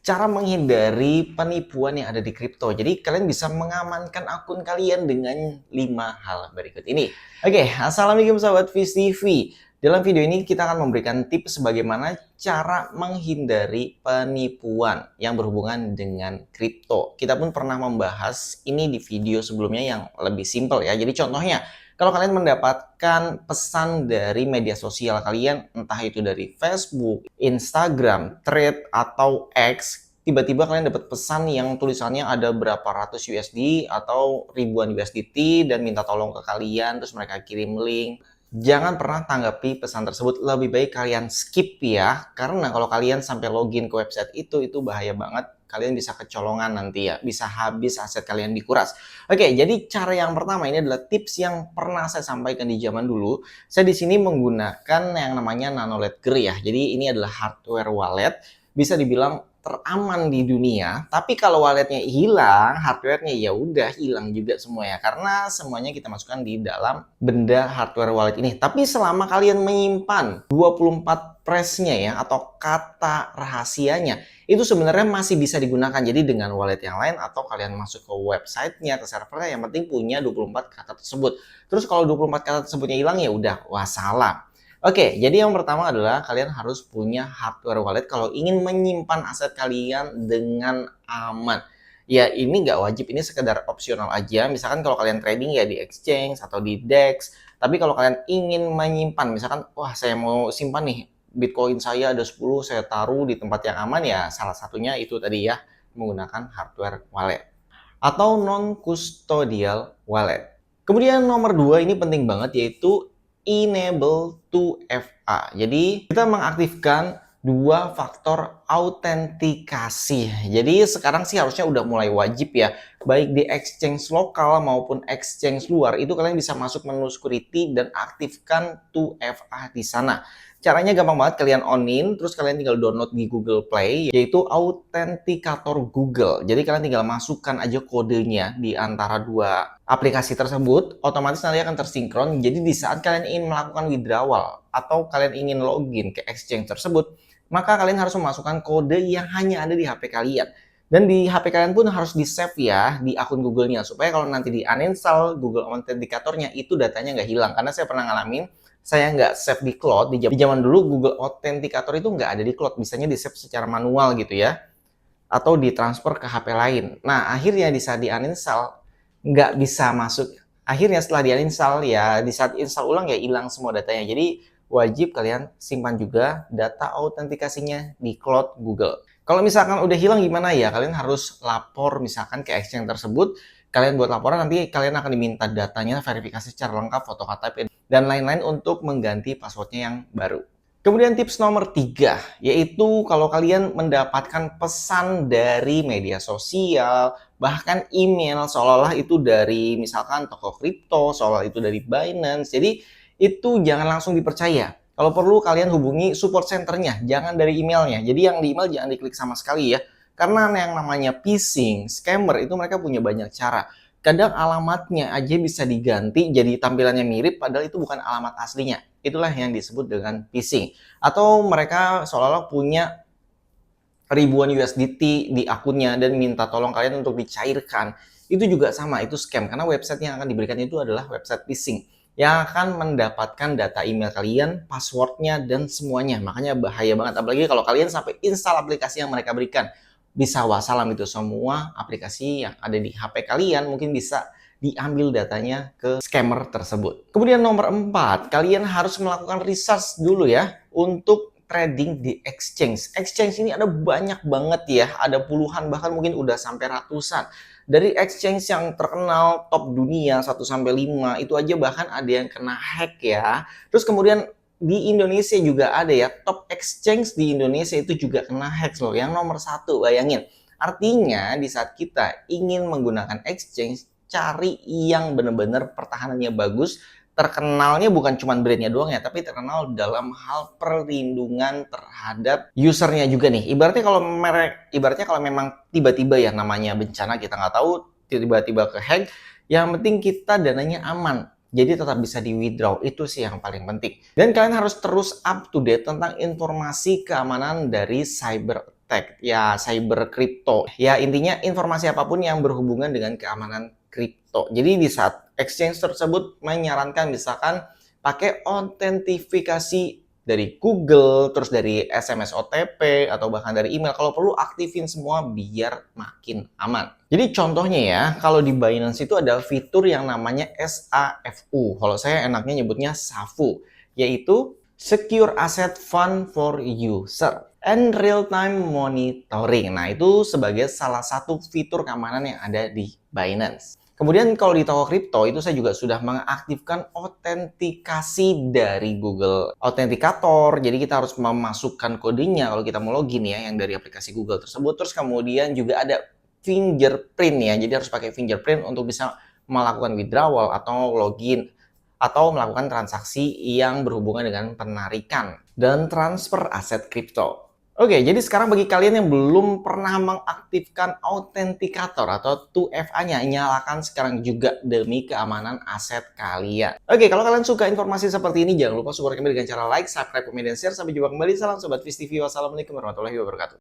cara menghindari penipuan yang ada di kripto. Jadi kalian bisa mengamankan akun kalian dengan 5 hal berikut ini. Oke, assalamualaikum sahabat Fish TV. Dalam video ini kita akan memberikan tips bagaimana cara menghindari penipuan yang berhubungan dengan kripto. Kita pun pernah membahas ini di video sebelumnya yang lebih simpel ya. Jadi contohnya, kalau kalian mendapatkan pesan dari media sosial kalian, entah itu dari Facebook, Instagram, Thread, atau X, tiba-tiba kalian dapat pesan yang tulisannya ada berapa ratus USD atau ribuan USDT dan minta tolong ke kalian, terus mereka kirim link. Jangan pernah tanggapi pesan tersebut, lebih baik kalian skip ya, karena kalau kalian sampai login ke website itu bahaya banget. Kalian bisa kecolongan nanti ya, bisa habis aset kalian dikuras. Oke, jadi cara yang pertama ini adalah tips yang pernah saya sampaikan di zaman dulu. Saya di sini menggunakan yang namanya Nanoledger ya. Jadi ini adalah hardware wallet, bisa dibilang teraman di dunia. Tapi kalau walletnya hilang, hardwarenya ya udah hilang juga semua ya. Karena semuanya kita masukkan di dalam benda hardware wallet ini. Tapi selama kalian menyimpan 24 pressnya ya atau kata rahasianya, itu sebenarnya masih bisa digunakan. Jadi dengan wallet yang lain atau kalian masuk ke websitenya, ke servernya, yang penting punya 24 kata tersebut. Terus kalau 24 kata tersebutnya hilang ya udah wassalam. Oke, jadi yang pertama adalah kalian harus punya hardware wallet kalau ingin menyimpan aset kalian dengan aman. Ya ini nggak wajib, ini sekedar opsional aja. Misalkan kalau kalian trading ya di exchange atau di DEX. Tapi kalau kalian ingin menyimpan, misalkan wah saya mau simpan nih Bitcoin saya ada 10, saya taruh di tempat yang aman ya, salah satunya itu tadi ya, menggunakan hardware wallet atau non-custodial wallet. Kemudian nomor 2 ini penting banget, yaitu enable 2FA. Jadi kita mengaktifkan dua faktor autentikasi. Jadi sekarang sih harusnya udah mulai wajib ya, baik di exchange lokal maupun exchange luar, itu kalian bisa masuk menu security dan aktifkan 2FA di sana. Caranya gampang banget, kalian on-in, terus kalian tinggal download di Google Play, yaitu Authenticator Google. Jadi kalian tinggal masukkan aja kodenya di antara dua aplikasi tersebut, otomatis nanti akan tersinkron. Jadi di saat kalian ingin melakukan withdrawal atau kalian ingin login ke exchange tersebut, maka kalian harus memasukkan kode yang hanya ada di HP kalian. Dan di HP kalian pun harus di-save ya di akun Google-nya, supaya kalau nanti di uninstall Google Authenticator-nya, itu datanya nggak hilang. Karena saya pernah ngalamin, saya nggak save di cloud. Di zaman dulu Google Authenticator itu nggak ada di cloud, bisanya di save secara manual gitu ya, atau ditransfer ke HP lain. Nah akhirnya di saat di uninstall nggak bisa masuk. Akhirnya setelah di uninstall ya, di saat install ulang ya hilang semua datanya. Jadi wajib kalian simpan juga data autentikasinya di cloud Google. Kalau misalkan udah hilang gimana ya, kalian harus lapor misalkan ke exchange tersebut. Kalian buat laporan, nanti kalian akan diminta datanya, verifikasi secara lengkap, foto KTP, dan lain-lain untuk mengganti passwordnya yang baru. Kemudian tips nomor 3, yaitu kalau kalian mendapatkan pesan dari media sosial, bahkan email seolah-olah itu dari misalkan toko kripto, seolah itu dari Binance, jadi itu jangan langsung dipercaya. Kalau perlu kalian hubungi support centernya, jangan dari emailnya. Jadi yang di email jangan diklik sama sekali ya. Karena yang namanya phishing, scammer itu mereka punya banyak cara. Kadang alamatnya aja bisa diganti jadi tampilannya mirip padahal itu bukan alamat aslinya. Itulah yang disebut dengan phishing. Atau mereka seolah-olah punya ribuan USDT di akunnya dan minta tolong kalian untuk dicairkan. Itu juga sama, itu scam. Karena website yang akan diberikan itu adalah website phishing yang akan mendapatkan data email kalian, passwordnya, dan semuanya. Makanya bahaya banget. Apalagi kalau kalian sampai install aplikasi yang mereka berikan. Bisa wassalam itu, semua aplikasi yang ada di HP kalian mungkin bisa diambil datanya ke scammer tersebut. Kemudian nomor 4, kalian harus melakukan research dulu ya untuk trading di exchange. Exchange ini ada banyak banget ya, ada puluhan bahkan mungkin udah sampai ratusan. Dari exchange yang terkenal top dunia 1-5 itu aja bahkan ada yang kena hack ya. Terus kemudian di Indonesia juga ada ya, top exchange di Indonesia itu juga kena hack loh, yang nomor 1, bayangin. Artinya di saat kita ingin menggunakan exchange, cari yang benar-benar pertahanannya bagus, terkenalnya bukan cuma brandnya doang ya, tapi terkenal dalam hal perlindungan terhadap usernya juga nih. Ibaratnya kalau memang tiba-tiba ya namanya bencana, kita nggak tahu, tiba-tiba ke hack, yang penting kita dananya aman. Jadi tetap bisa di withdraw, itu sih yang paling penting. Dan kalian harus terus up to date tentang informasi keamanan dari cyber attack, ya cyber crypto. Ya intinya informasi apapun yang berhubungan dengan keamanan kripto. Jadi di saat exchange tersebut menyarankan misalkan pakai autentifikasi dari Google, terus dari SMS OTP, atau bahkan dari email. Kalau perlu aktifin semua biar makin aman. Jadi contohnya ya, kalau di Binance itu ada fitur yang namanya SAFU. Kalau saya enaknya nyebutnya SAFU, yaitu Secure Asset Fund for User and Real-Time Monitoring. Nah, itu sebagai salah satu fitur keamanan yang ada di Binance. Kemudian kalau di toko kripto itu saya juga sudah mengaktifkan autentikasi dari Google Authenticator. Jadi kita harus memasukkan kodenya kalau kita mau login ya yang dari aplikasi Google tersebut. Terus kemudian juga ada fingerprint ya. Jadi harus pakai fingerprint untuk bisa melakukan withdrawal atau login atau melakukan transaksi yang berhubungan dengan penarikan dan transfer aset kripto. Oke, jadi sekarang bagi kalian yang belum pernah mengaktifkan autentikator atau 2FA-nya, nyalakan sekarang juga demi keamanan aset kalian. Oke, kalau kalian suka informasi seperti ini, jangan lupa support kami dengan cara like, subscribe, komen, dan share. Sampai jumpa kembali. Salam Sobat Viz TV. Wassalamualaikum warahmatullahi wabarakatuh.